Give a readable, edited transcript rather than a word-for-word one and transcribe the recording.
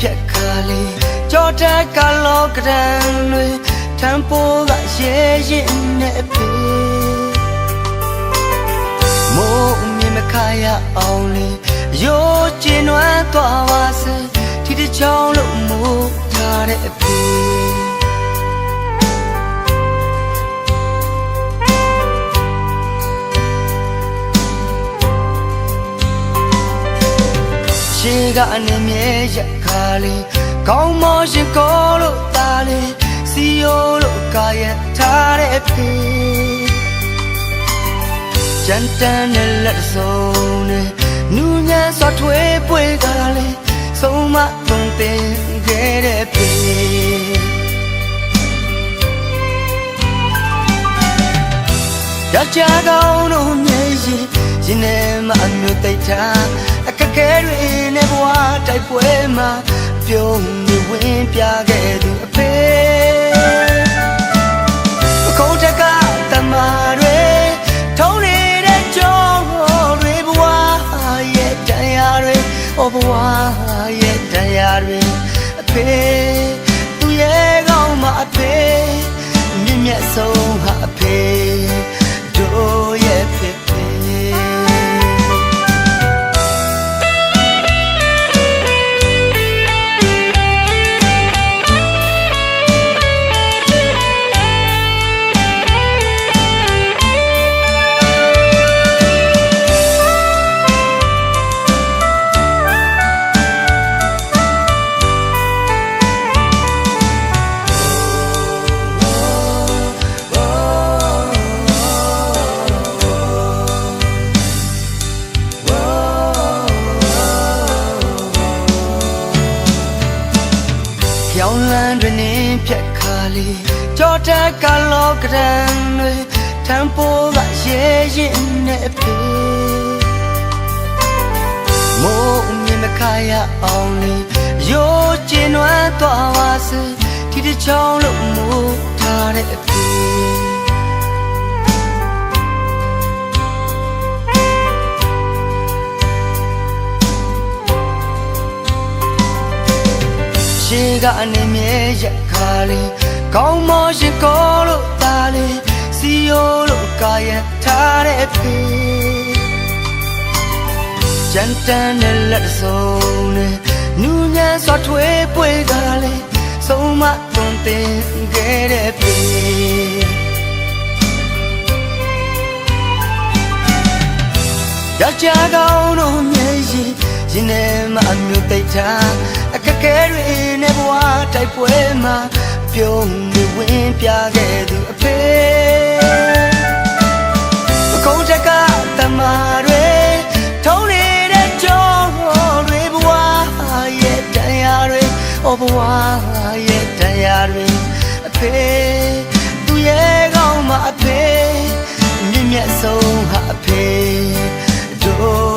ဖြတ်ခါလေးကြောတက်ကလောကရန်တွေထံပိုးကရဲရင်နဲ့ဖေမိုးမြင်မခါရအောင်လေးရိုးကျင်နွမ်းသွားပါစေဒီတစ်ချောင်းလို့မိုးထားတဲ့အဖေရှေးကနေမြဲရခါလေးကောင်းမောရှင်ကိုလို့တာလေးစီယိုလို့ကာရထားတဲ့အဖေကြမ်းတမ်းတဲ့လက်စုံနဲ့နူးညံ့စွာထွေးပွေကားလေးဆုံးမသွန်သင်ခဲ့တဲ့ဖေရကြကောင်းတို့မြေရင်ရင်ထဲမှာအမျိုးသိထားအခက်ခဲတွေနဲ့ဘဝတိုက်ပွဲမှာပြုံးနေဝင်ပြခဲ့သူအဖေအခုတက်ကတမတွေထုံးနေတဲ့ကြောတွေဘဝရဲ့တရားတွေဘဝရဲ့တရားတွေအဖေသူရဲ့ကောင်းမှာအဖေမြင့်မြတ်ဆုံးဟာအဖေတို့ရဲ့ဖေရောင်လန်းတွင်နေဖြတ်ခါလေးကြောတက်ကလောကရန်တွေထံပိုးကရဲရင်နဲ့ဖေမိုးမြင်မခါရအောင်လေးရိုးကျင်နွမ်းသွားပါစေဒီတစ်ချောင်းလို့မိုးထားတဲ့အဖေရှေးကနေမြဲရခါလေးကောင်းမောရှင်ကိုလို့တာလေးစီယိုလို့ကာရထားတဲ့ဖေကြမ်းတမ်းတဲ့လက်စုံနဲ့နူးညံ့စွာထွေးပွေကားလေးဆုံးမသွန်သင်ခဲ့တဲ့ဖေရကြကောင်းတို့မြေရင်ရင်ထဲမှာအမျိုးသိထားအခက်ခဲတွေနဲ့ဘဝတိုက်ပွဲမှာပြုံးနေဝင်ပြခဲ့သူအဖေအခုတက်ကတမတွေထုံးနေတဲ့ကြောတွေဘဝရဲ့တရားတွေဘဝရဲ့တရားတွေအဖေသူရဲ့ကောင်းမှာအဖေမြင့်မြတ်ဆုံးဟာအဖေတို့